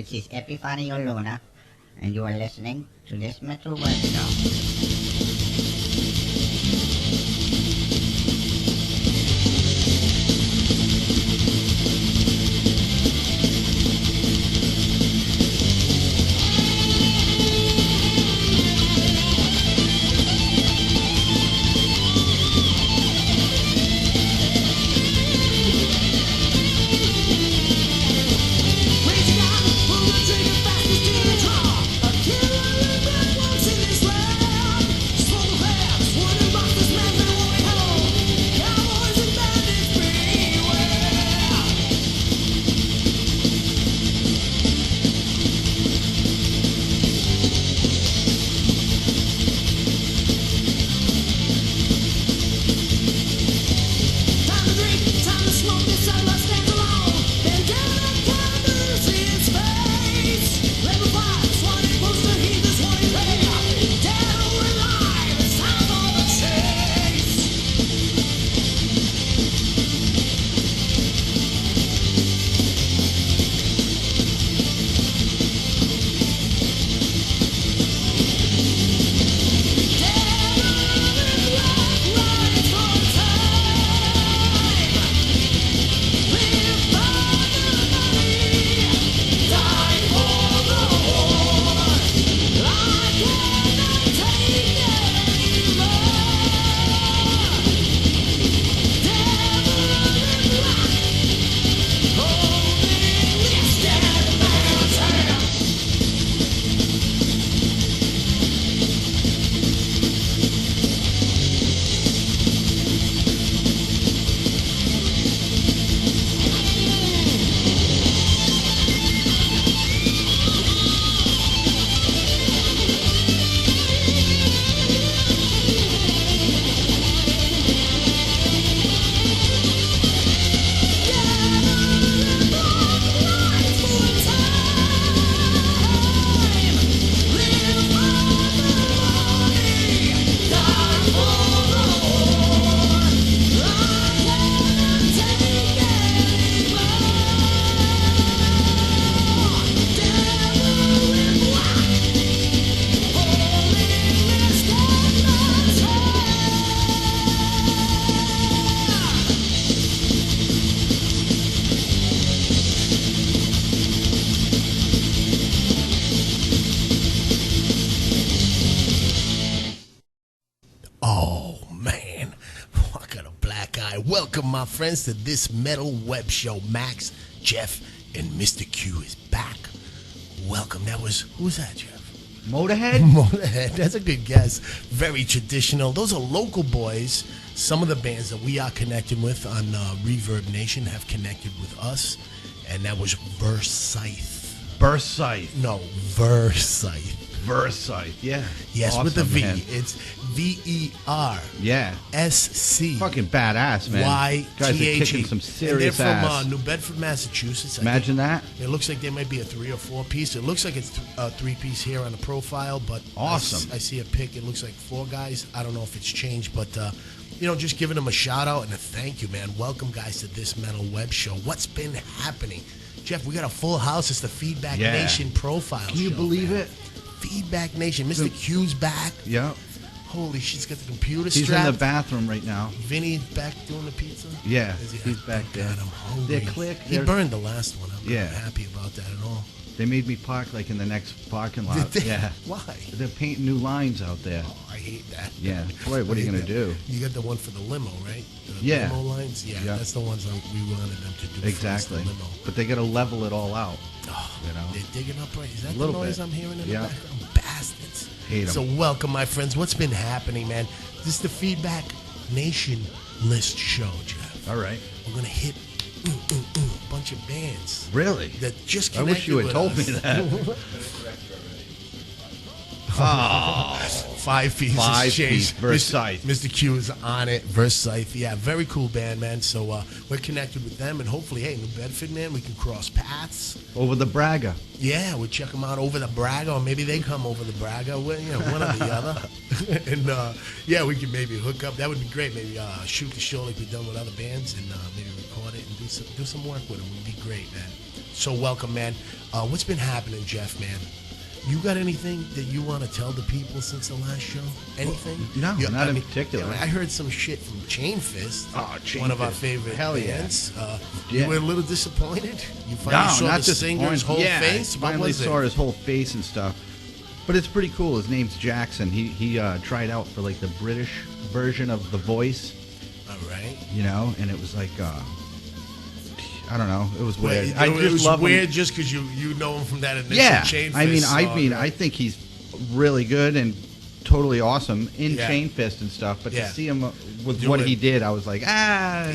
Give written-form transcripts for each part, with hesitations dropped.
This is Epifanio Luna, and you are listening to This Metal Web Show. Welcome, my friends, to This Metal Web Show. Max, Jeff, and Mr. Q is back. Welcome. Who was that, Jeff? Motorhead? Motorhead. That's a good guess. Very traditional. Those are local boys. Some of the bands that we are connected with on Reverb Nation have connected with us, and that was Versythe. Versythe. No, Versythe. Versythe, yeah. Yes, awesome, with the V. Man. It's V-E-R. Yeah. S-C. Fucking badass, man. Y-T-H-E. Guys are kicking some serious and they're ass. from New Bedford, Massachusetts. Imagine that. It looks like they might be a 3 or 4 piece. It looks like it's a 3-piece here on the profile, but awesome. I see a pic. It looks like 4 guys. I don't know if it's changed, but just giving them a shout out and a thank you, man. Welcome, guys, to This Metal Web Show. What's been happening? Jeff, we got a full house. It's the Feedback Nation profile. Can you believe it? Feedback Nation. Mr. Q's back. Yeah. Holy shit, he's got the computer strapped. He's in the bathroom right now. Vinny's back doing the pizza? Yeah, he's back there. God, I'm hungry. They're click. He burned the last one. I'm not happy about that at all. They made me park like in the next parking lot. Yeah. Why? They're painting new lines out there. Oh, I hate that. Yeah. Boy, what are you going to do? You got the one for the limo, right? The limo lines? Yeah, that's the ones we wanted them to do. Exactly. The limo. But they got to level it all out. Oh, they're digging up right. Is that the noise bit. I'm hearing in the background? Bastards. Hate 'em. So welcome, my friends. What's been happening, man? This is the Feedback Nation list show, Jeff. All right. We're going to hit a bunch of bands. Really? That just I connected wish you had told me that. Oh. 5 pieces. 5-piece Versythe. Mr. Q is on it. Versythe. Yeah, very cool band, man. So we're connected with them, and hopefully, hey, New Bedford, man, we can cross paths. Over the Braga. Yeah, we'll check them out over the Braga, or maybe they come over the Braga. Well, one or the other. And we can maybe hook up. That would be great. Maybe shoot the show like we've done with other bands, and maybe record it and do some work with them. Would be great, man. So welcome, man. What's been happening, Jeff, man? You got anything that you want to tell the people since the last show? Anything? No, not in particular. I heard some shit from Chain Fist. Oh, Chain one of our Fist. favorite Hell yeah. bands. Yeah. You were a little disappointed? You finally saw not the singer's whole face? I What finally was saw it? his whole face and stuff. But it's pretty cool. His name's Jackson. He tried out for like the British version of The Voice. All right. You know, and it was like I don't know. It was weird. It I just was love weird him. just because you know him from that initial Yeah, Chain Fist I mean, song, right? I think he's really good and totally awesome in Yeah. Chain Fist and stuff. But Yeah. to see him with Do what it. he did, I was like,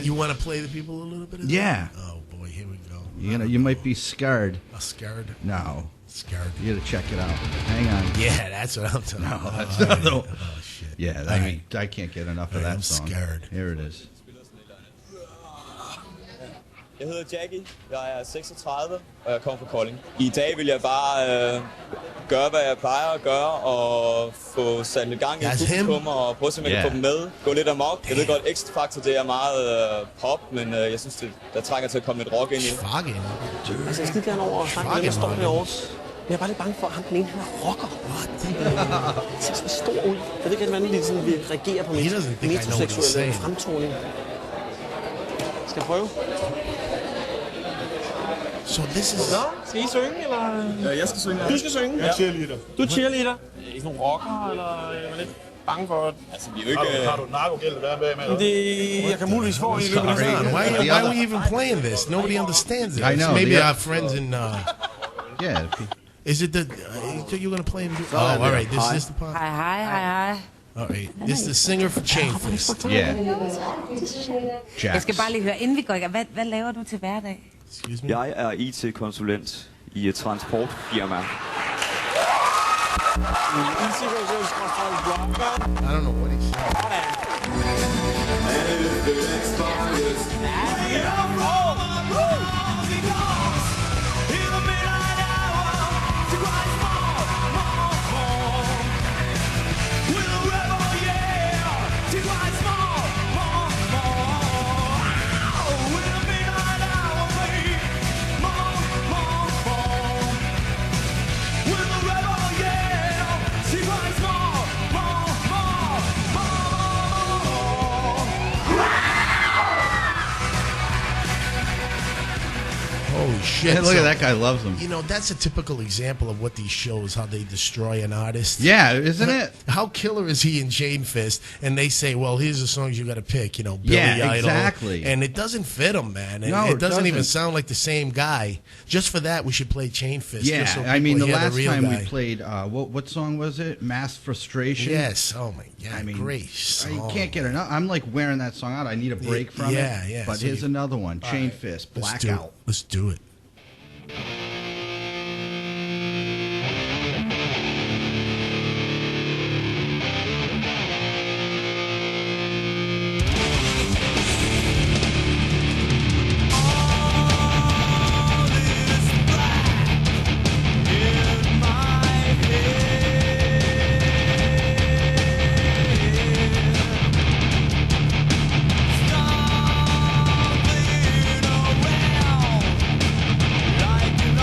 You want to play the people a little bit of that? Yeah. Oh, boy, here we go. you know, you might be scared. Scared? No, Scared. you got to check it out. Hang on. Yeah, that's what I'm talking about. that's All not right. the- Oh, shit. Yeah, All I right. mean, I can't get enough of All right, that I'm song. scared. Here it is. Jeg hedder Jackie, jeg er 36, og jeg kommer fra Kolding. I dag vil jeg bare gøre, hvad jeg plejer at gøre, og få sat lidt gang i That's publikum, him? og prøve simpelthen at få dem med. Gå lidt amok. Jeg ved godt, X-Factor det er meget pop, men jeg synes, der trænger til at komme lidt rock ind i det. Fucking. Altså, jeg skide gerne over og snakke med dem, der står derovre. Men jeg er bare lidt bange for, at ham den ene, han er rocker. Han ser sådan stor ud. Jeg ved ikke, hvordan de sådan vil reagere på min He doesn't think I know what he's metroseksuelle saying. fremtoning. Skal jeg prøve? So this is... Skal I synge, eller? Jeg skal synge. Du skal synge? Jeg er cheerleader. Du er cheerleader? Ikke nogen rocker, eller jeg er lidt bange for, at... Altså, vi er jo ikke... Har du narkogæld der med? Det, jeg kan muligvis få i løbet af Hold on. næste Why are we even playing this? Nobody understands it. I know, Maybe the- our friends in... Yeah. Is it the... you're going to play him? Oh, all right. This is the part. Hej. All right. This is the singer for Chain Fist. Yeah. Jeg skal Jax. bare lige høre, inden vi går i gang, hvad laver du til hverdag? Excuse me? Jeg er IT-konsulent i et transportfirma. I don't know what he's saying. Holy shit. Hey, look So, at that guy loves him. You know, that's a typical example of what these shows, how they destroy an artist. Yeah, isn't it? How killer is he in Chain Fist? And they say, well, here's the songs you got to pick, you know, Billy Yeah, Idol. exactly. And it doesn't fit him, man. And No, it it doesn't even doesn't. sound like the same guy. Just for that, we should play Chain Fist. Yeah, just so I mean, the people hear last real time guy. we played, what song was it? Mass Frustration. Yes. Oh, my God. I mean, great I song. can't get enough. I'm like wearing that song out. I need a break from Yeah, it. yeah. But So here's you- another one. Chain right. Fist, Let's do it. Blackout. Let's do it. Like an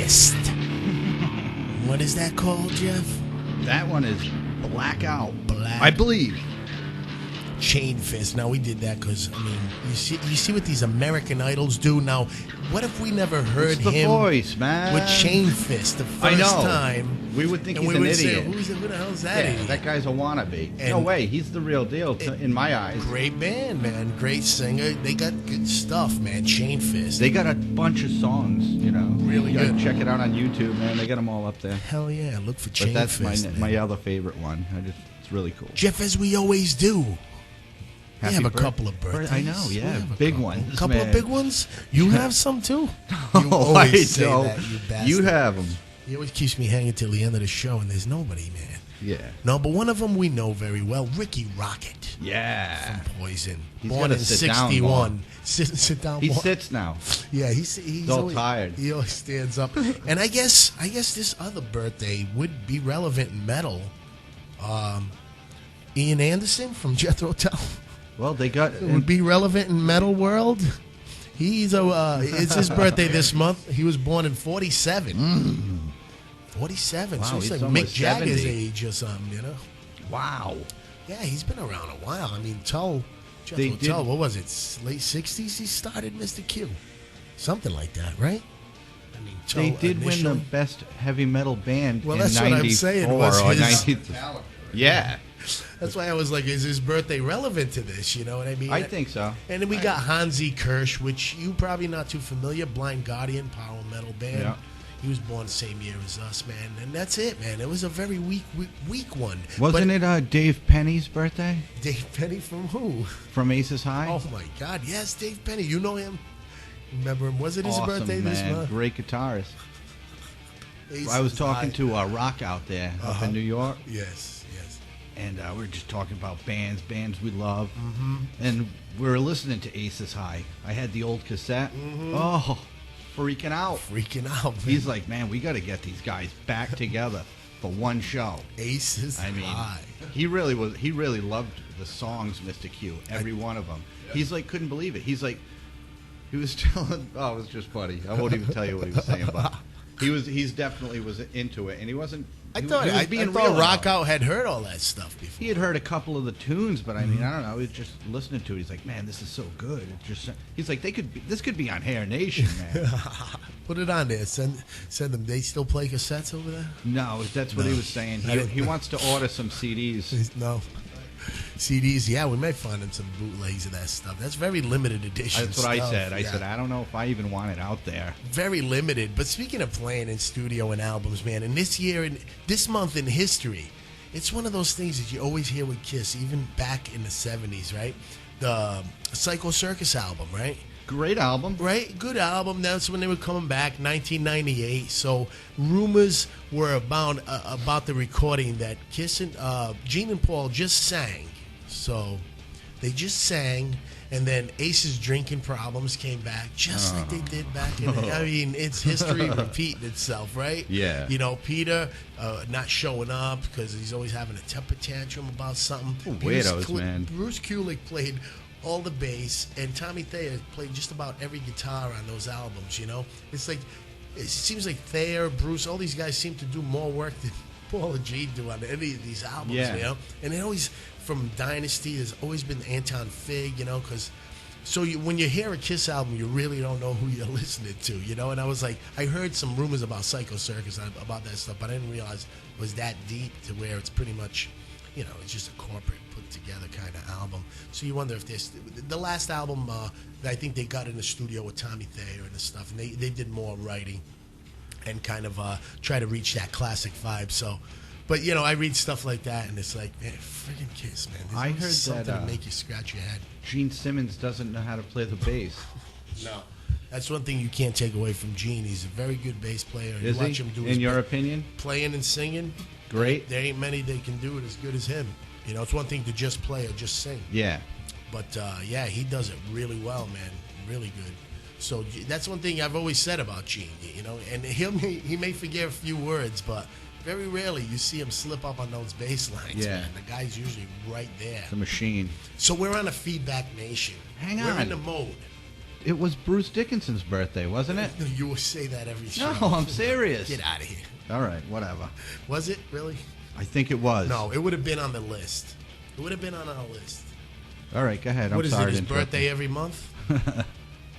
Fist. What is that called, Jeff? That one is Blackout. Black. I believe. Chain Fist. Now, we did that because, I mean, you see what these American Idols do? Now, what if we never heard It's the him voice, man. with Chain Fist the I first know. time? We would think And he's we an would idiot. say, who the hell is that Yeah, idiot? that guy's a wannabe. And- No way. He's the real deal in my eyes. Great band, man. Great singer. They got good stuff, man. Chain Fist. They got a bunch of songs, you know. Really You gotta good. check it out on YouTube, man. They got them all up there. Hell yeah. Look for But Chain that's Fist. man. my other favorite one. It's really cool. Jeff, as we always do, Happy we have a birth- couple of birthdays. I know, yeah. We have a Big couple. ones, A couple of man. big ones? You have some too? You Oh, always I say don't. that, you bastard. You have them. He always keeps me hanging till the end of the show, and there's nobody, man. Yeah. No, but one of them we know very well, Ricky Rocket Yeah. from Poison. He's Born gotta in sit down 61. Sit down. He more. sits now. Yeah, he's all always tired. He always stands up. And I guess this other birthday would be relevant in metal. Ian Anderson from Jethro Tull Well, they got. would be relevant in metal world. It's his birthday this month. He was born in 47. 47. Wow, so he's he's like Mick almost Jagger's 70. age or something, you know? Wow. Yeah, he's been around a while. I mean, Jethro They did- Tull, what was it? Late 60s he started Mr. Q. Something like that, right? I mean, They Tull did win the initially- best heavy metal band Well, in that's what I'm 94 saying, was or his- 90. Yeah, That's why I was like, is his birthday relevant to this? You know what I mean? I think so. And then we got Hansi Kirsch, which you probably not too familiar. Blind Guardian, power metal band. Yeah. He was born the same year as us, man. And that's it, man. It was a very weak one. Wasn't it Dave Penny's birthday Dave Penny from who? from Aces High? Oh, my God. Yes, Dave Penny. You know him? Remember him? Was it his Awesome, birthday this man. month? Great guitarist. Aces I was talking High. to Rock out there up in New York, Yes, yes. and we were just talking about bands we love, and we were listening to Aces High. I had the old cassette. Oh, freaking out. Freaking out, man. He's like, man, we got to get these guys back together for one show. Aces I mean, High. he really loved the songs, Mr. Q, every one of them. He's like, couldn't believe it. He's like, he was telling, oh, it was just funny. I won't even tell you what he was saying, but he's definitely was into it, and he wasn't. I he thought was being real Rock about it. Out had heard all that stuff before. He had heard a couple of the tunes, but I mean, I don't know. He was just listening to it. He's like, man, this is so good. It just, he's like, this could be on Hair Nation, man. Put it on there. Send them. They still play cassettes over there? No, that's what he was saying. He wants to order some CDs. No. CDs, yeah, we may find them some bootlegs of that stuff. That's very limited edition. That's what I stuff. said. I Yeah. said, I don't know if I even want it out there. Very limited. But speaking of playing in studio and albums, man, and this month in history, it's one of those things that you always hear with Kiss, even back in the 70s, right? The Psycho Circus album, right? Great album. Right, good album. That's when they were coming back, 1998. So rumors were about the recording that Kiss and Gene and Paul just sang. So they just sang, and then Ace's drinking problems came back, just like they did back in. I mean, it's history repeating itself, right? Yeah. You know, Peter not showing up because he's always having a temper tantrum about something. Weirdos, man. Bruce Kulick played all the bass, and Tommy Thayer played just about every guitar on those albums, you know? It's like, it seems like Thayer, Bruce, all these guys seem to do more work than Paul and Gene do on any of these albums, Yeah. you know? And it always, from Dynasty, there's always been Anton Fig, you know, because... So when you hear a Kiss album, you really don't know who you're listening to, you know? And I was like, I heard some rumors about Psycho Circus, about that stuff, but I didn't realize it was that deep to where it's pretty much, you know, it's just a corporate put together kind of album. So you wonder if this, the last album, I think they got in the studio with Tommy Thayer and stuff, and they did more writing and kind of try to reach that classic vibe. So, but you know, I read stuff like that, and it's like, man, friggin' Kiss, man. There's I always heard something that, to make you scratch your head. Gene Simmons doesn't know how to play the bass. No. That's one thing you can't take away from Gene. He's a very good bass player. Is you watch he? him do In his your opinion? playing and singing. Great. There ain't many that can do it as good as him. You know, it's one thing to just play or just sing. Yeah. But, yeah, he does it really well, man. Really good. So that's one thing I've always said about Gene, you know. And he may forget a few words, but very rarely you see him slip up on those bass lines, Yeah. man. The guy's usually right there. The machine. So we're on a Feedback Nation. Hang We're on. in the mode. it was Bruce Dickinson's birthday, wasn't it? You will say that every show. No, I'm serious. Get out of here. All right, whatever. Was it really? I think it was. No, it would have been on the list. It would have been on our list. All right, go ahead. What I'm is sorry it? His to interrupt birthday you. every month?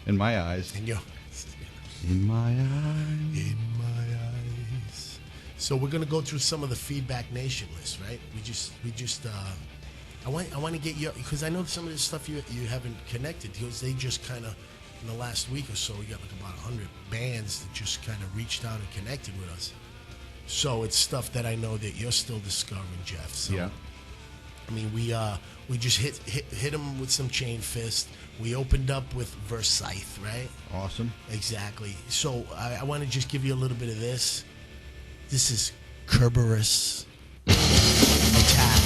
In my eyes. And you. In my eyes. In my eyes. So we're gonna go through some of the Feedback Nation list, right? We just. I want to get you, because I know some of this stuff you haven't connected, because they just kind of in the last week or so we got like about 100 bands that just kind of reached out and connected with us. So it's stuff that I know that you're still discovering, Jeff. So, Yeah. I mean, we just hit them with some Chain Fist. We opened up with Versythe, right? Awesome. Exactly. So I want to just give you a little bit of this. This is Kerberos Attack.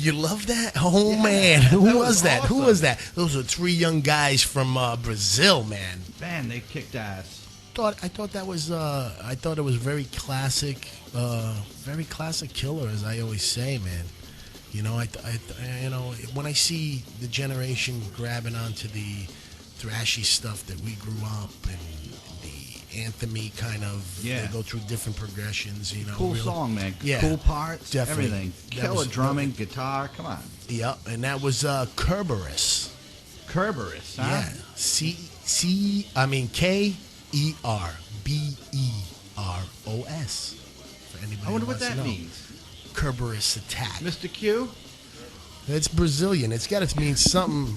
You love that? Oh, yeah, man. Who was that? Awesome. Who was that? Those are three young guys from Brazil, man. Man, they kicked ass. I thought that was I thought it was very classic Killer, as I always say, man. You know, you know, when I see the generation grabbing onto the thrashy stuff that we grew up and the anthem-y kind of, they go through different progressions, you know. Cool song, man. Yeah, cool parts, definitely. Everything. Killer drumming, guitar, come on. Yep, and that was Kerberos. Kerberos, huh? Yeah, Kerberos. For anybody I wonder who what that means. Kerberos Attack. Mr. Q? It's Brazilian. It's got to mean something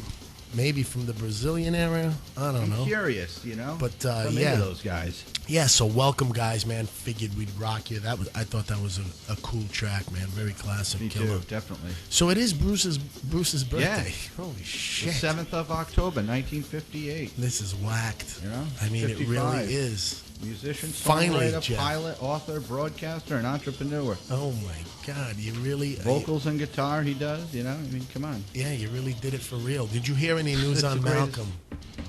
maybe from the Brazilian area. I don't know. Curious, you know. But I'm yeah, into those guys. Yeah. So welcome, guys, man. Figured we'd rock you. I thought that was a cool track, man. Very classic. Me killer. too, definitely. So it is Bruce's birthday. Yeah. Holy The shit. 7th of October, 1958. This is whacked. You know? I mean, 55. it really is. Musician, Finally, songwriter, Jeff. pilot, author, broadcaster, and entrepreneur. Oh my God, you really Vocals and guitar he does, you know? I mean, come on. Yeah, you really did it for real. Did you hear any news It's on the greatest. Malcolm?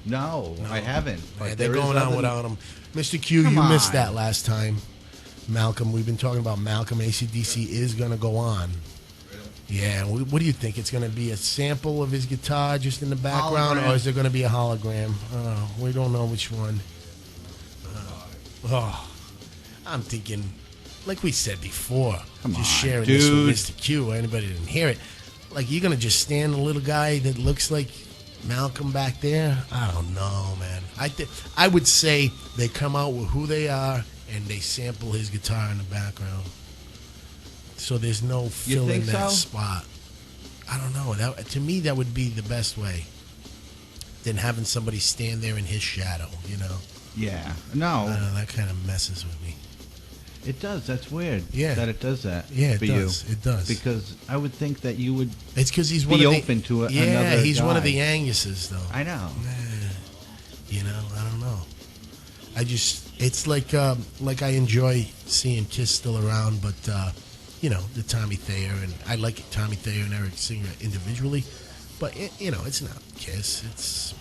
No, I haven't. Man, But they're there is going on other- without him. Mr. Q, Come you missed on. that last time. Malcolm, we've been talking about Malcolm. AC/DC is going to go on. Yeah, what do you think? It's going to be a sample of his guitar just in the background, Hologram. or is there going to be a hologram? We don't know which one. I'm thinking, like we said before, Come just on, sharing this dude. with Mr. Q. Anybody didn't hear it? Like, you're going to just stand the little guy that looks like Malcolm back there? I don't know, man. I would say they come out with who they are and they sample his guitar in the background. So there's no filling think that so? spot. I don't know. To me, that would be the best way than having somebody stand there in his shadow, you know? Yeah. I No, don't know, that kind of messes with me. it does. That's weird. Yeah. That it does that. Yeah, it for does. you. It does. Because I would think that you would. It's because he's Be one of the, open to yeah, another he's one of guy. the Anguses, though. I know. You know, I don't know. It's like I enjoy seeing Kiss still around, but you know, the Tommy Thayer, and I like Tommy Thayer and Eric Singer individually, but you know, it's not Kiss. It's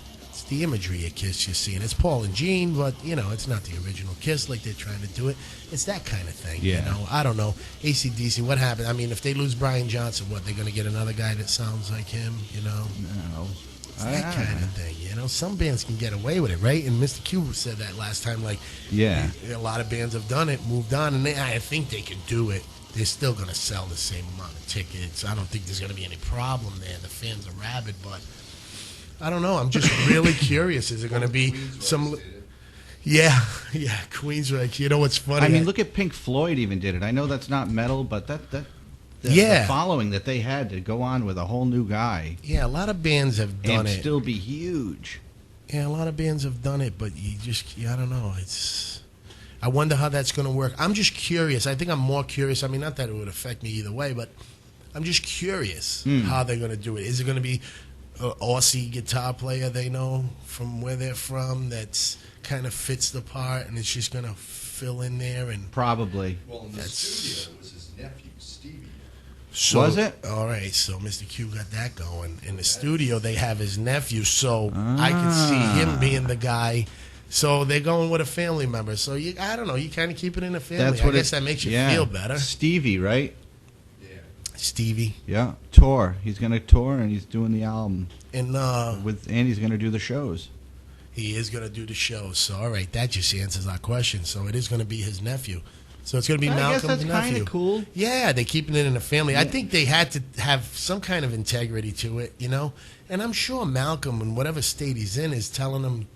the imagery of Kiss you're seeing. It's Paul and Gene, but you know, it's not the original Kiss like they're trying to do it. It's that kind of thing. Yeah. You know, I don't know. AC/DC, what happened? I mean, if they lose Brian Johnson, what, they're going to get another guy that sounds like him? You know. No. It's that kind of thing, you know. Some bands can get away with it, right? And Mr. Q said that last time. Like, Yeah. a lot of bands have done it, moved on, and I think they can do it. They're still going to sell the same amount of tickets. I don't think there's going to be any problem there. The fans are rabid, but I don't know. I'm just really curious. Is it going to be some? Yeah, Queensrÿche. You know what's funny? I mean, look at Pink Floyd even did it. I know that's not metal, but the following that they had to go on with a whole new guy Yeah, a lot of bands have done and it. still be huge. Yeah, a lot of bands have done it, but I don't know. I wonder how that's going to work. I'm just curious. I think I'm more curious. I mean, not that it would affect me either way, but I'm just curious how they're going to do it. Is it going to be an Aussie guitar player they know from where they're from that's kind of fits the part, and it's just going to fill in there? And Probably. Well, in the studio, it was his nephew, Stevie. so, Was it? All right, so Mr. Q got that going. In the studio, they have his nephew, so I could see him being the guy. So they're going with a family member. So I don't know. You kind of keep it in the family. That's what I guess that makes you feel better. Stevie, right? Yeah. Stevie Yeah. Tour. He's going to tour and he's doing the album and he's going to do the shows. he is going to do the show. So all right, that just answers our question. So it is going to be his nephew. So it's going to be I guess Malcolm's that's nephew. kind of cool. Yeah, they're keeping it in the family. I think they had to have some kind of integrity to it, you know. And I'm sure Malcolm, in whatever state he's in, is telling him,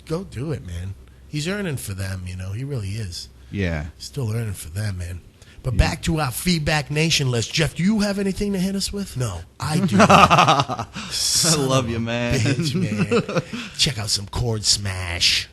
"Go do it, man." He's earning for them, you know. He really is. Yeah. Still earning for them, man. But back to our Feedback Nation list. Jeff, do you have anything to hit us with? No, I do. I love you, man. Bitch, man. Check out some Chord Smash.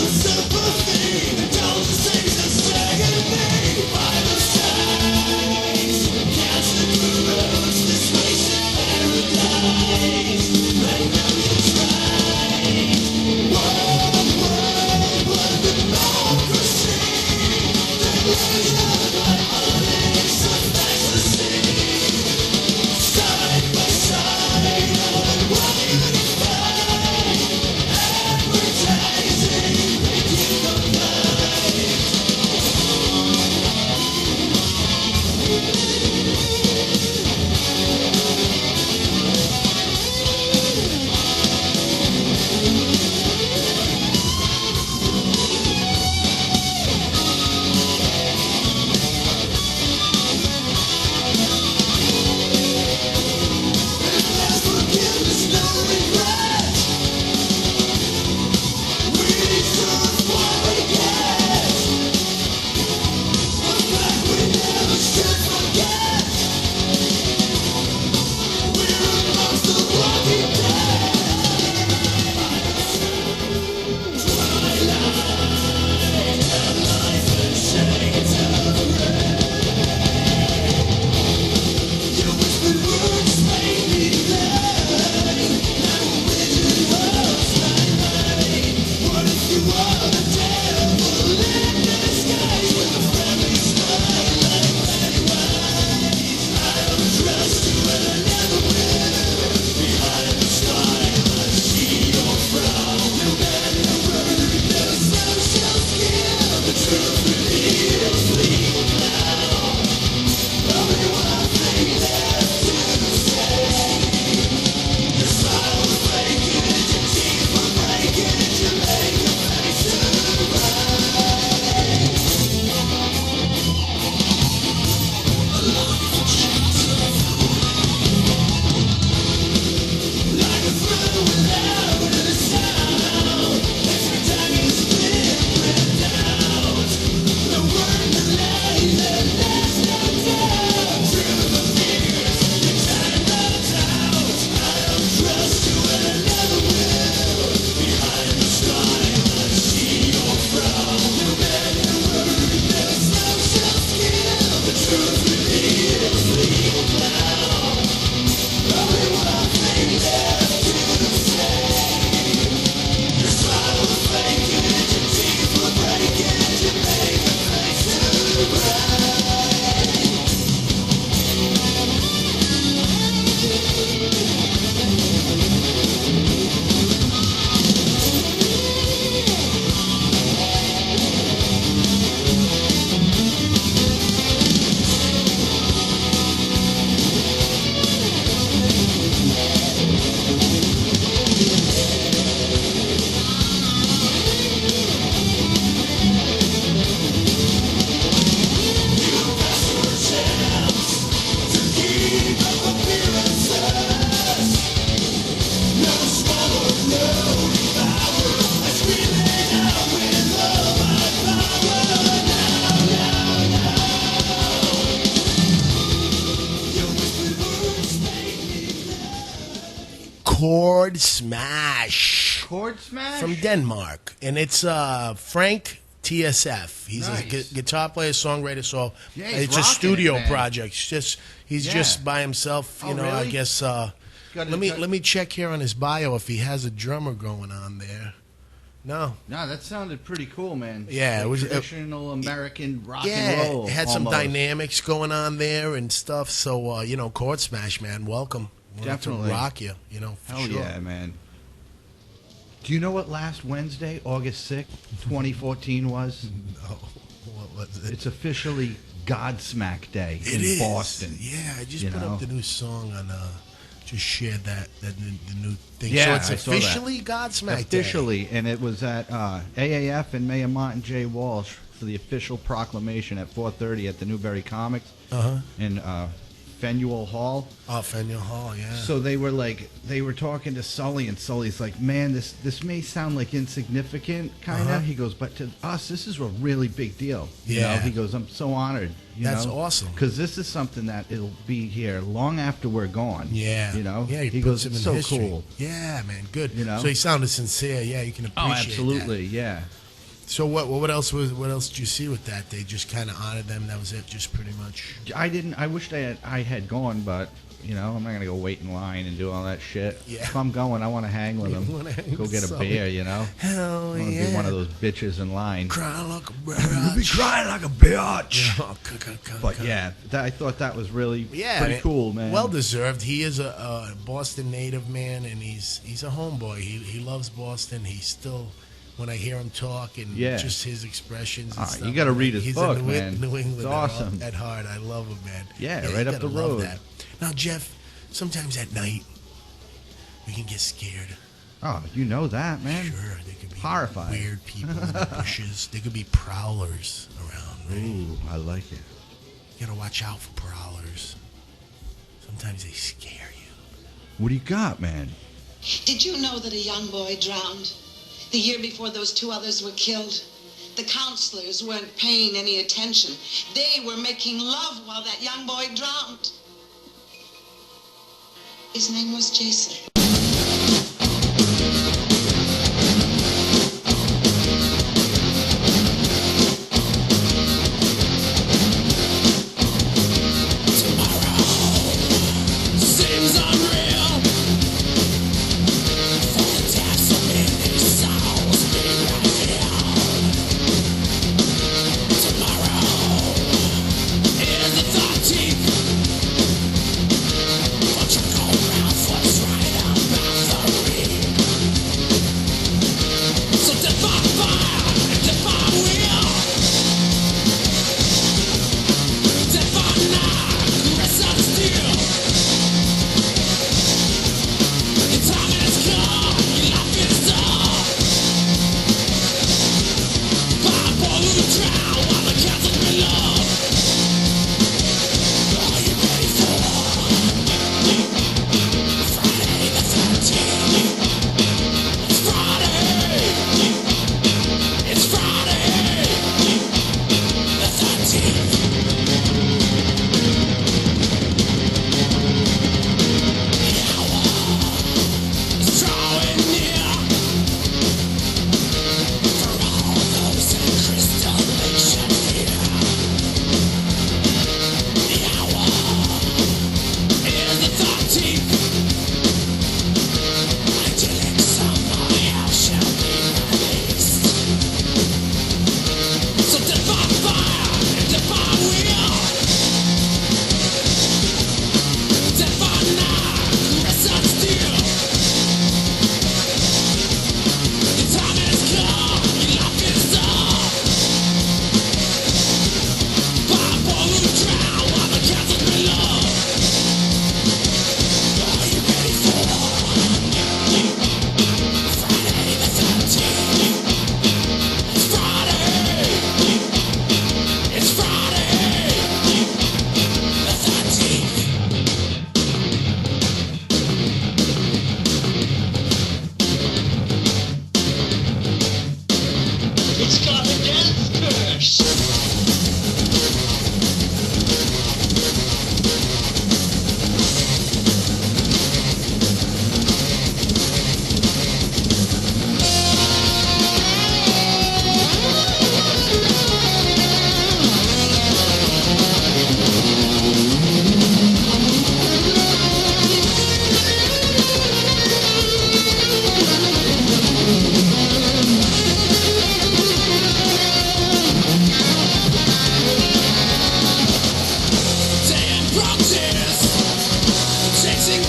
Sympathy, the dollars, the savings, Chord Smash Chord Smash? from Denmark. And it's Frank TSF. He's Nice. a guitar player, songwriter, so Yeah, he's it's a rocking studio it, man. project. He's Yeah. just by himself, Oh, I really? guess let me check here on his bio if he has a drummer going on there. No. No, that sounded pretty cool, man. Yeah, Like it was traditional American rock yeah, and roll. it had some almost. dynamics going on there and stuff. So Chord Smash, man, welcome. We'll have Definitely. to rock you, for Hell sure. yeah, man. Do you know what last Wednesday, August 6th, 2014 was? No, what was it? It's officially Godsmack Day It in is. Boston. Yeah, I just You put know? up the new song on. Just shared the new thing. Yeah, so I it's saw that. officially Godsmack Day. Officially, and it was at AAF and Mayor Martin J. Walsh for the official proclamation at 4:30 at the Newberry Comics in Faneuil Hall. Oh, Faneuil Hall, yeah. So they were talking to Sully, and Sully's like, "Man, this may sound like insignificant, kind of." He goes, "But to us, this is a really big deal." You know? Yeah. He goes, "I'm so honored." That's awesome. Because this is something that it'll be here long after we're gone. Yeah. You know. Yeah, He puts goes, him "It's in so history. cool." Yeah, man, good. You know? So he sounded sincere. Yeah, you can appreciate Oh, absolutely. Yeah. that. So what else did you see with that? They just kind of honored them. That was it, just pretty much. I wished I had gone, but I'm not gonna go wait in line and do all that shit. Yeah. If I'm going, I want to hang with them. wanna hang Go with get a Sully. beer. Hell I want to yeah. be one of those bitches in line. Crying like a bitch. Be crying like a bitch. Oh, But yeah, I thought that was really Yeah, pretty cool, man. Well deserved. He is a Boston native, man, and he's a homeboy. He loves Boston. He's still, when I hear him talk and Yeah. just his expressions and stuff. you gotta read his he's book, a man. New England It's awesome. at heart. I love him, man. Yeah, you right up gotta the love road. That. Now, Jeff, sometimes at night we can get scared. Oh, you know that, man. Sure, there could be Horrifying. weird people in the bushes. There could be prowlers around. Right? Ooh, I like it. You gotta watch out for prowlers. Sometimes they scare you. What do you got, man? Did you know that a young boy drowned the year before those two others were killed? The counselors weren't paying any attention. They were making love while that young boy drowned. His name was Jason. Seems unreal for the deaths of many souls being revealed. Tomorrow is the 13th, but you go round first right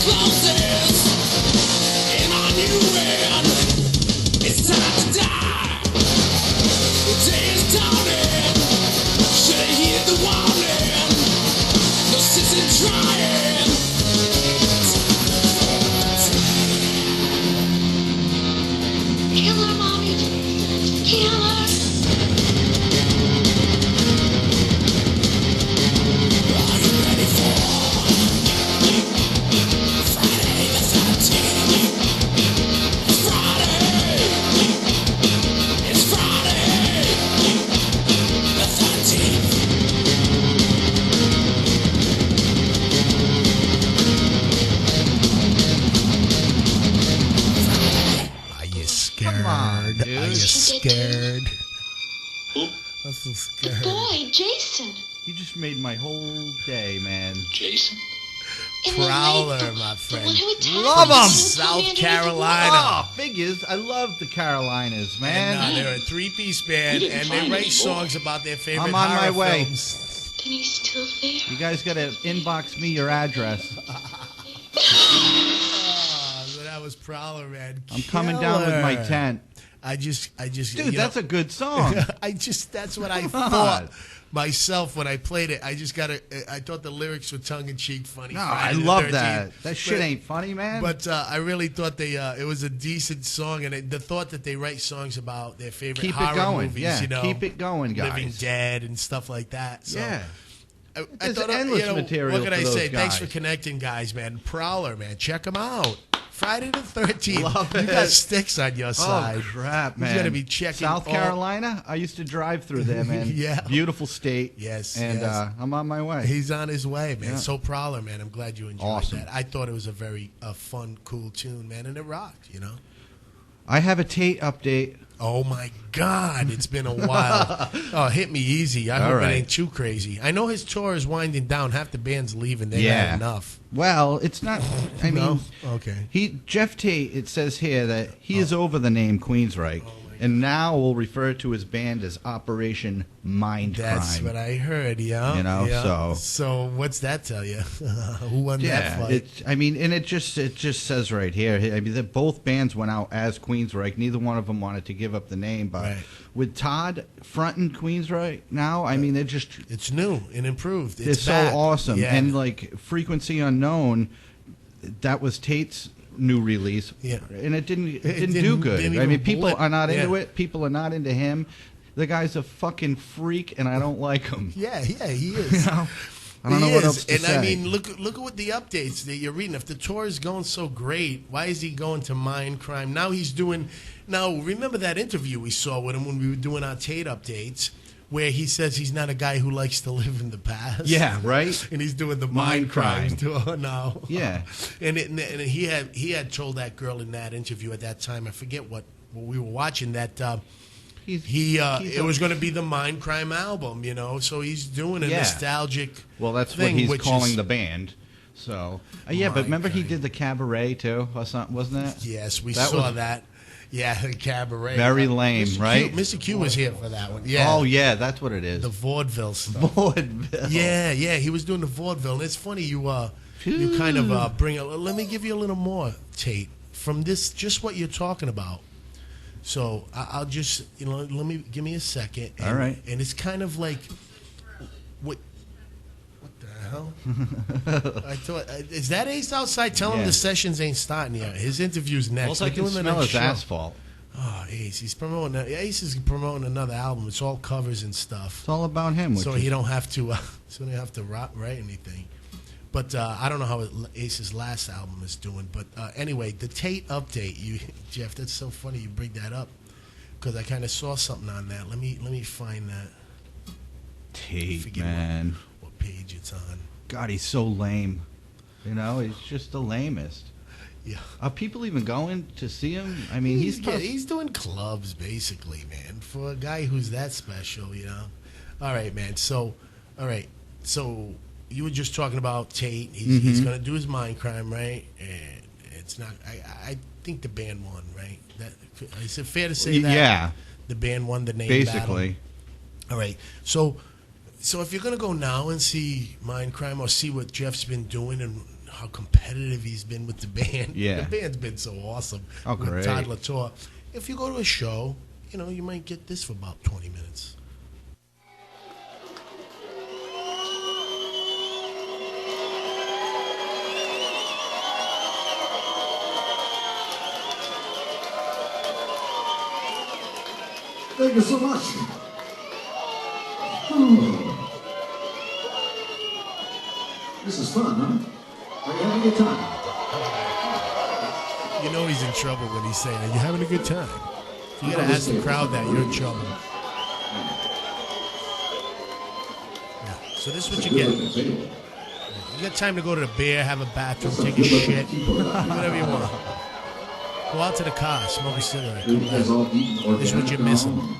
closes in my new end. It's time to die. The day is dawning. Should have heeded the warning. No sense in trying. Kill her, Mommy. Kill her. Are you ready for Friday the 13th? Friday. It's Friday the 13th. Are you scared? Come on, dude. Are you scared? I'm so The scared. boy, Jason. You just made my whole day, man. Jason? In the Prowler, lake, my the friend. one who attacked Love the 'em. one who South put me underneath the Carolina. wall. Oh, figures. I love the Carolinas, man. And, they're a three-piece band, You didn't and they find write any more. songs about their favorite I'm on my horror way. films. Then he's still there. You guys got to inbox me your address. So that was Prowler, man. I'm coming down with my Killer. tent. I just, Dude, that's a good song. that's what I Come thought on. myself when I played it. I thought the lyrics were tongue-in-cheek funny. No, Friday I the love 13th. that. That shit But- ain't funny, man. But I really thought it was a decent song, and the thought that they write songs about their favorite Keep it horror going. movies, Yeah, you know, keep it going, guys. Living Dead and stuff like that. So yeah. I There's thought, endless material What can for I those say? Thanks guys. for connecting, guys, man. Prowler, man, check them out. Friday the 13th. Love You it. got sticks on your side. Oh, crap, man. He's going to be checking South all- Carolina? I used to drive through there, man. Yeah. Beautiful state. Yes, And yes. I'm on my way. He's on his way, man. Yeah. So Prowler, man. I'm glad you enjoyed Awesome. that. I thought it was a very fun, cool tune, man, and it rocked, you know? I have a Tate update. Oh my God, it's been a while. Oh, hit me easy. I All hope right. it ain't too crazy. I know his tour is winding down. Half the band's leaving. They Yeah. had enough. Well, it's not. I No? mean, Okay. Jeff Tate. It says here that he is over the name Queensryche, and now will refer to his band as Operation Mind That's Crime. what I heard. Yeah. You know, yeah. so- what's that tell you? Who won that Yeah, fight? I mean, and it just says right here. I mean, that both bands went out as Queensryche. Neither one of them wanted to give up the name, but Right. with Todd fronting Queensryche now, I mean, they're just It's new and improved. they're It's so back. awesome. Yeah. And like Frequency Unknown, that was Tate's new release, Yeah. and it didn't do didn't- good. didn't I mean, even people blip. are not into Yeah. it. People are not into him. The guy's a fucking freak, and I don't like him. Yeah, he is. You know? I don't know He what is. else to and say. I mean, look at what the updates that you're reading. If the tour is going so great, why is he going to Mind Crime? Now he's doing. Now remember that interview we saw with him when we were doing our Tate updates, where he says he's not a guy who likes to live in the past. Yeah, right? And he's doing the Mind Mind Crimes Crime. tour now. Yeah. and he had told that girl in that interview at that time. I forget what we were watching that. He's It was going to be the Mind Crime album, you know. So he's doing a Yeah. nostalgic. Well, that's thing, what he's which calling is- the band. So, yeah, but My remember he God. did the cabaret too, or something, wasn't it? Yes, we That saw was that. Yeah, the cabaret. very lame, Mr. right? Q, Mr. Q was here for that one. Yeah. Oh, yeah, that's what it is. The vaudeville stuff. Vaudeville. Yeah, he was doing the vaudeville. And it's funny you kind of bring a. Let me give you a little more, Tate, from this. Just what you're talking about. So I'll just give me a second. And, All right. And it's kind of like what the hell? I thought is that Ace outside? Tell him Yeah. the sessions ain't starting yet. His interview's next. Also, I We're can doing the smell next his show. asphalt. Oh, Ace! He's promoting. Ace is promoting another album. It's all covers and stuff. It's all about him. So which he is- don't have to. So he don't have to write anything. But I don't know how Ace's last album is doing. But anyway, the Tate update. You, Jeff, that's so funny. You bring that up because I kind of saw something on that. Let me find that. Tate, Forget man. What page it's on? God, he's so lame. You know, he's just the lamest. Yeah. Are people even going to see him? I mean, he's He's doing clubs basically, man. For a guy who's that special, you know. All right, man. So, you were just talking about Tate. He's going to do his Mind Crime, right? And it's not. I think the band won, right? Is it fair to say that? Yeah, The band won the name basically. battle? All right. So if you're going to go now and see Mind Crime or see what Jeff's been doing and how competitive he's been with the band. Yeah. The band's been so awesome. Oh, with great. Todd Latour. If you go to a show, you know, you might get this for about 20 minutes. Thank you so much. This is fun, huh? Are you having a good time? You know he's in trouble when he's saying, "Are you having a good time?" If you gotta ask the crowd that, you're in trouble. Yeah. So this is what you get. You got time to go to the beer, have a bathroom, take a shit, do whatever you want. Go out to the car, smoke a cigarette. Come back. This is what you're missing.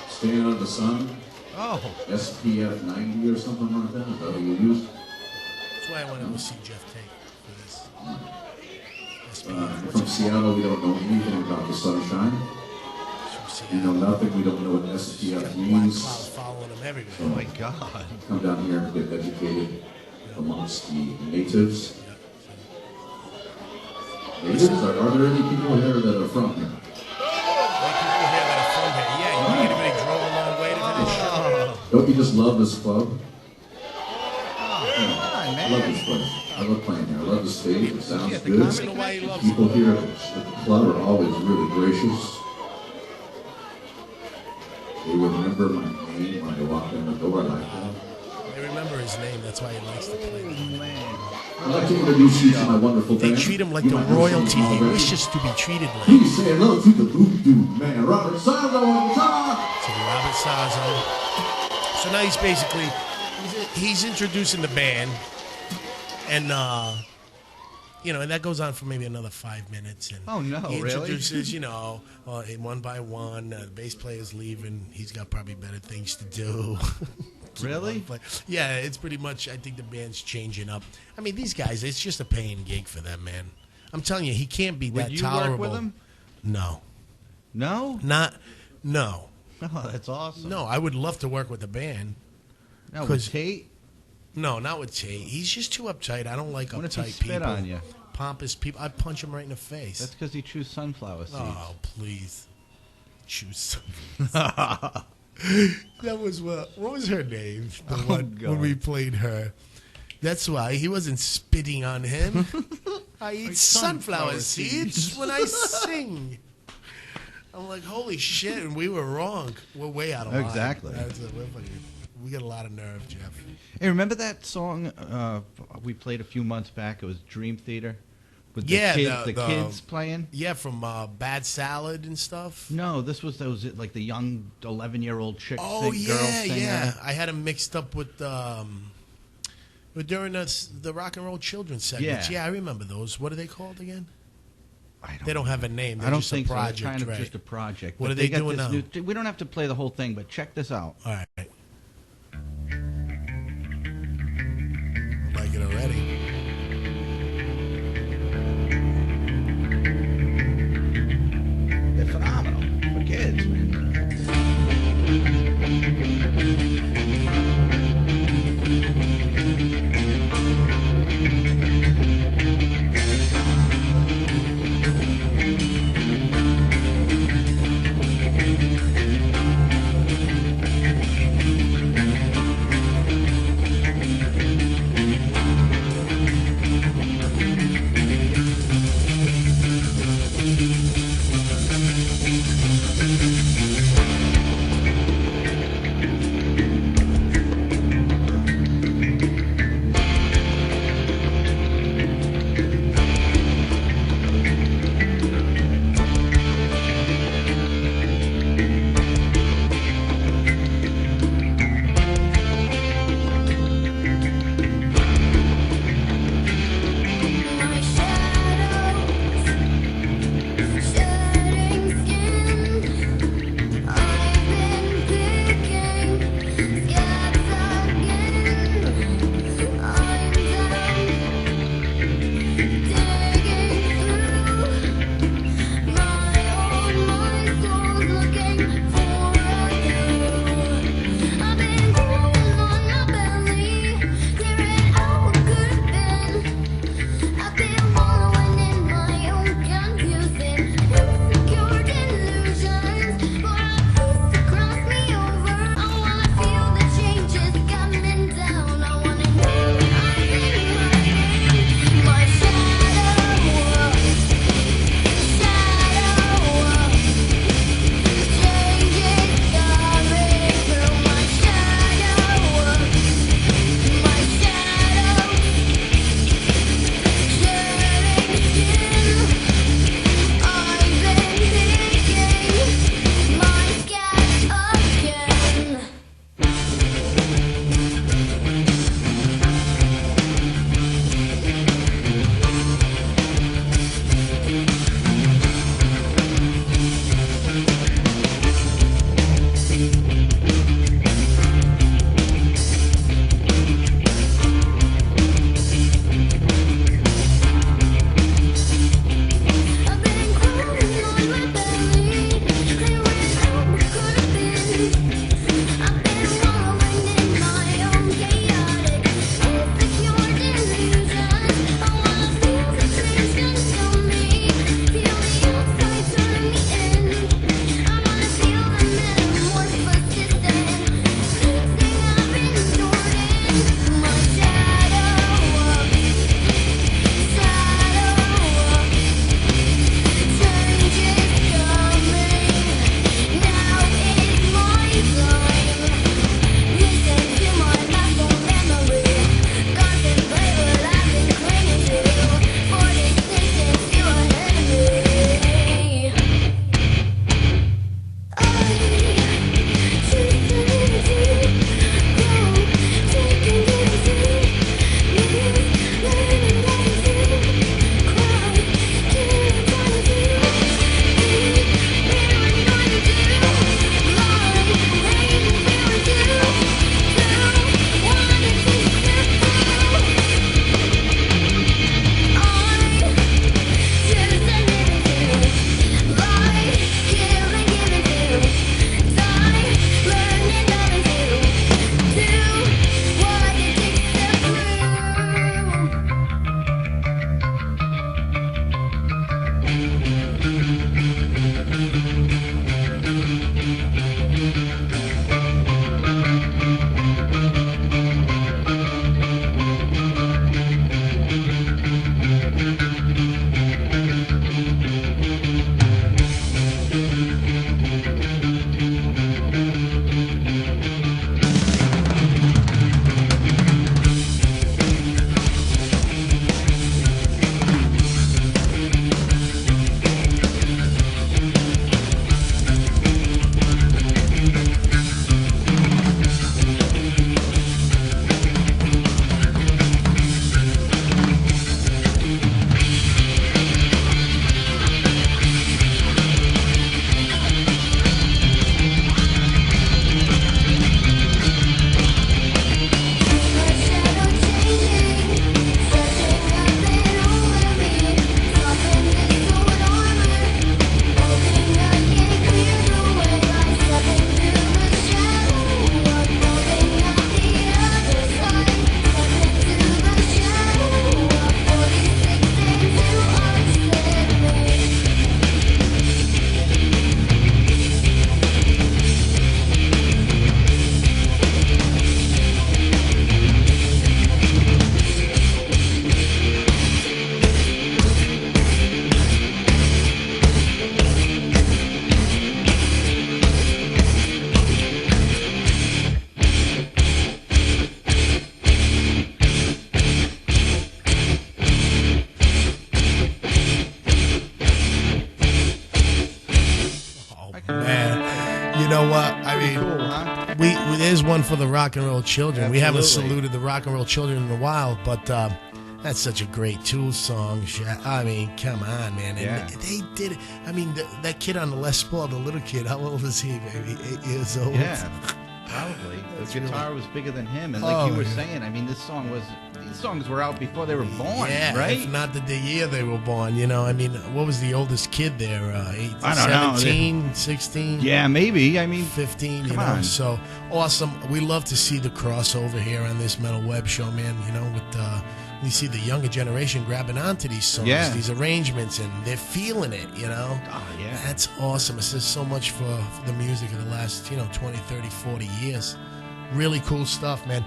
Staying under the sun. Oh. SPF 90 or something like that. Is that what you use? That's why I want to go see Jeff Tate for this. From Seattle, we don't know anything about the sunshine. We know nothing. We don't know what SPF means. Following him everywhere. Oh my God. Come down here and get educated amongst the natives. Natives? Are there any people here that are from here? Yeah, you think anybody drove a long way to this show? Don't you just love this club? Oh, I love this place. I love playing here. I love the stage. It sounds Yeah, the good. comedy connection. People here at the club are always really gracious. They remember my name when I walk in the door like that. They remember his name. That's why he likes to play. I'd like to introduce you to my wonderful They band. treat him like You the might have seen royalty them he already. wishes to be treated like. Please say hello to the voodoo man, Robert Sando on guitar. So Robert Sazzo. So now he's basically he's introducing the band, and you know, and that goes on for maybe another 5 minutes. And Oh, no, he really? introduces, you know, one by one. The bass player's leaving. He's got probably better things to do. Really? But yeah, it's pretty much. I think the band's changing up. I mean, these guys, it's just a paying gig for them, man. I'm telling you, he can't be Would that you tolerable. work with him? No, No? no. Oh, that's awesome. No, I would love to work with the band. No, 'Cause- with Tate? No, not with Tate. He's just too uptight. I don't like What if uptight he spit people. on you? Pompous people. I'd punch him right in the face. That's because he chews sunflower seeds. Oh, please. Choose. That was what was her name? The one God. when we played her. That's why he wasn't spitting on him. I eat sunflower seeds when I sing. I'm like, holy shit, and we were wrong. We're way out of line. Exactly. We got a lot of nerve, Jeff. Hey, remember that song we played a few months back? It was Dream Theater? With the, Yeah, the kids playing? Yeah, from Bad Salad and stuff. No, this was those like the young 11-year-old chick Oh girl yeah, singer. yeah. I had them mixed up with during the rock and roll children's segments. Yeah. Yeah, I remember those. What are they called again? I They don't have a name. They're I don't just think a so. project, They're kind of right? just a project. What But are they got doing this now? We don't have to play the whole thing, but check this out. All right. I like it already. They're phenomenal for kids, man. You know what? I mean, Cool, huh? we there's one for the rock and roll children. We haven't Absolutely. saluted the rock and roll children in a while, but that's such a great Tool song. I mean, come on, man. And Yeah. they did it. I mean, that kid on the Les Paul, the little kid, how old is he, baby? 8 years old? Yeah, probably. The guitar was bigger than him, and like you were saying, I mean, these songs were out before they were born, Yeah, right? if not the year they were born, you know. I mean, what was the oldest kid there? I don't know. 17, 16? Yeah, maybe. I mean, 15, you come know. on. So awesome. We love to see the crossover here on this Metal Web Show, man. You know, with you see the younger generation grabbing onto these songs, Yeah. these arrangements, and they're feeling it, you know. Oh, yeah. That's awesome. It says so much for the music of the last, 20, 30, 40 years. Really cool stuff, man.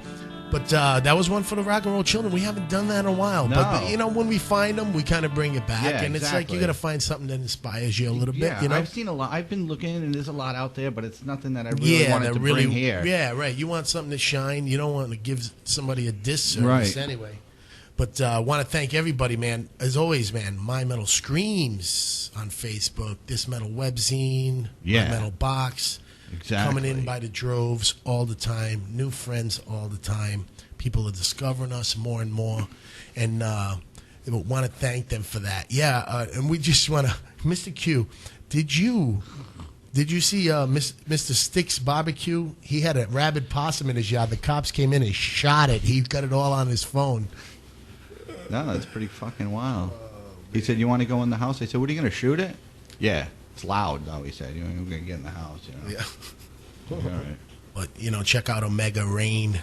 But that was one for the rock and roll children. We haven't done that in a while. No. But, when we find them, we kind of bring it back. Yeah, and it's like exactly. you got to find something that inspires you a little bit, Yeah, you know? I've seen a lot. I've been looking, and there's a lot out there, but it's nothing that I really wanted to bring here. Yeah, right. You want something to shine. You don't want to give somebody a disservice Right. anyway. But I want to thank everybody, man. As always, man, My Metal Screams on Facebook, This Metal Webzine, Yeah. My Metal Box. Exactly. Coming in by the droves all the time. New friends all the time. People are discovering us more and more. And we want to thank them for that. Yeah, and we just want to... Mr. Q, did you see Mr. Sticks Barbecue? He had a rabid possum in his yard. The cops came in and shot it. He got it all on his phone. No, that's pretty fucking wild. He said, "You want to go in the house?" I said, "What are you going to shoot it?" Yeah, it's loud though. He said, "You're going to get in the house." Yeah. All right. But check out Omega Rain.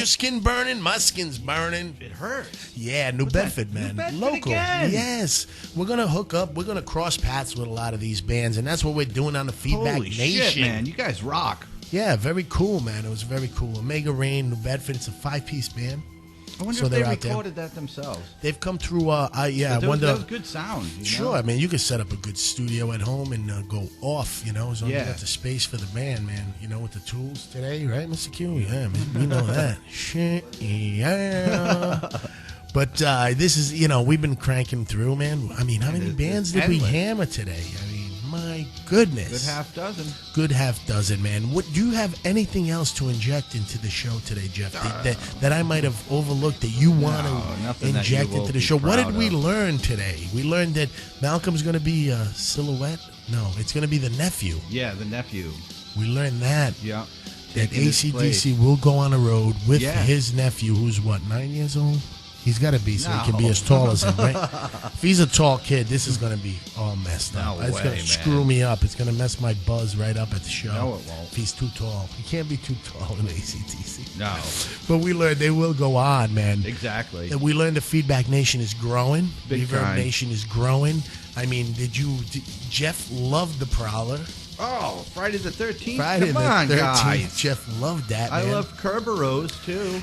your skin burning? My skin's burning. It hurts. Yeah, New Bedford, man. New Bedford Local. again. Yes. We're going to hook up. We're going to cross paths with a lot of these bands, and that's what we're doing on the Feedback Holy Nation. shit, man. You guys rock. Yeah, very cool, man. It was very cool. Omega Rain, New Bedford. It's a 5-piece band. I wonder So if they they're out there. recorded that themselves. They've come through, I That wonder. was good sound. You Sure, know? I mean, you could set up a good studio at home and go off, as long as you Yeah. got the space for the band, man. With the tools today, right, Mr. Q? Yeah, man, we know that. Shit, yeah. But this is, we've been cranking through, man. I mean, how many bands did we hammer today? I mean, my goodness. Good half dozen. Good half dozen, man. What do you have anything else to inject into the show today, Jeff? That I might have overlooked that you want to nothing that you inject will into the be show? What did proud we of. learn today? We learned that Malcolm's going to be a silhouette. No, it's going to be the nephew. Yeah, the nephew. We learned that. Yeah. That Taking his place. AC/DC will go on a road with Yeah. his nephew, who's what, 9 years old? He's got to be so he can be No. as tall as him, right? If he's a tall kid, this is going to be all messed up. No It's going way, to screw man. me up. It's going to mess my buzz right up at the show. No, it won't. If he's too tall. He can't be too tall in AC/DC. No. But we learned they will go on, man. Exactly. And we learned the Feedback Nation is growing. Big Reverb time. Nation is growing. I mean, Jeff loved the Prowler. Oh, Friday the 13th? Friday Come the on, 13th. guys. Jeff loved that, man. I love Kerberos, too.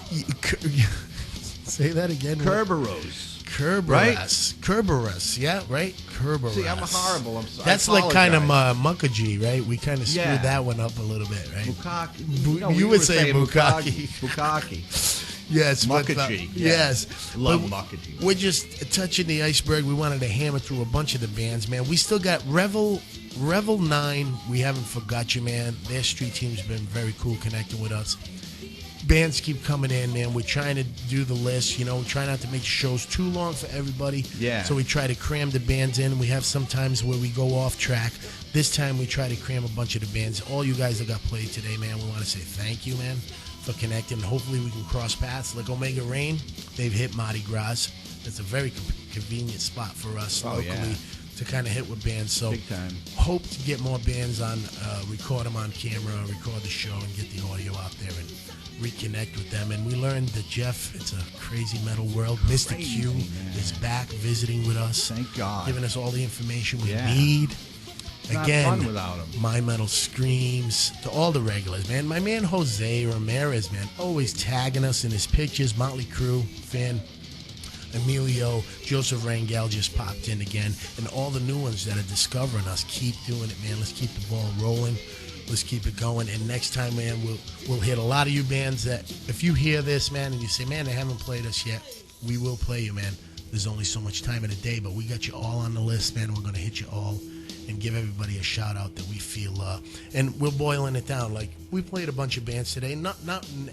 Say that again. Kerberos. Kerberos. Kerberos. Yeah, right? Kerberos. See, I'm horrible. I'm sorry. That's like kind of Mukaji, right? We kind of screwed Yeah. that one up a little bit, right? Bukkake. No, you we would were say saying Bukkake. Bukkake. Yes. but, Mukaji. Yes. Love But Mukaji. We're just touching the iceberg. We wanted to hammer through a bunch of the bands, man. We still got Revel 9. We haven't forgot you, man. Their street team's been very cool connecting with us. Bands keep coming in, man. We're trying to do the list, we try not to make shows too long for everybody. Yeah. So we try to cram the bands in. We have some times where we go off track. This time we try to cram a bunch of the bands. All you guys that got played today, man, we want to say thank you, man, for connecting. Hopefully we can cross paths. Like Omega Rain, they've hit Mardi Gras. It's a very convenient spot for us locally to kind of hit with bands. So Big time. hope to get more bands on, record them on camera, record the show, and get the audio out there and reconnect with them. And we learned that Jeff, it's a crazy metal world. Mr. Q is back visiting with us. Thank God. Giving us all the information we Yeah. need. Not Again, fun without him. My Metal Screams, to all the regulars, man. My man Jose Ramirez, man, always tagging us in his pictures. Motley Crue fan. Emilio, Joseph Rangel just popped in again. And all the new ones that are discovering us, keep doing it, man. Let's keep the ball rolling. Let's keep it going. And next time, man, we'll hit a lot of you bands that, if you hear this, man, and you say, man, they haven't played us yet, we will play you, man. There's only so much time in a day, but we got you all on the list, man. We're going to hit you all and give everybody a shout out that we feel, and we're boiling it down. Like, we played a bunch of bands today, not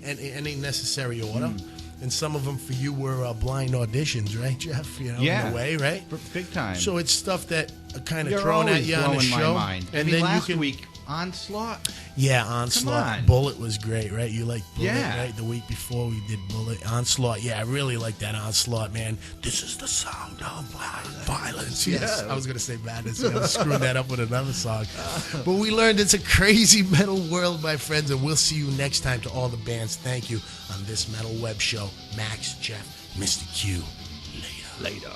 in any necessary order. And some of them for you were blind auditions, right, Jeff? In a way, right? Big time. So it's stuff that are kind of You're thrown at always you on the blowing my show. mind. And I mean, then last you can, week, Onslaught. Yeah, Onslaught. Come on. Bullet was great, right? You liked Bullet, Yeah. right? The week before we did Bullet. Onslaught, yeah, I really like that Onslaught, man. This is the sound of violence. Yes, I was going to say madness. I was screwing that up with another song. But we learned it's a crazy metal world, my friends, and we'll see you next time. To all the bands, thank you on this Metal Web Show. Max, Jeff, Mr. Q. Later.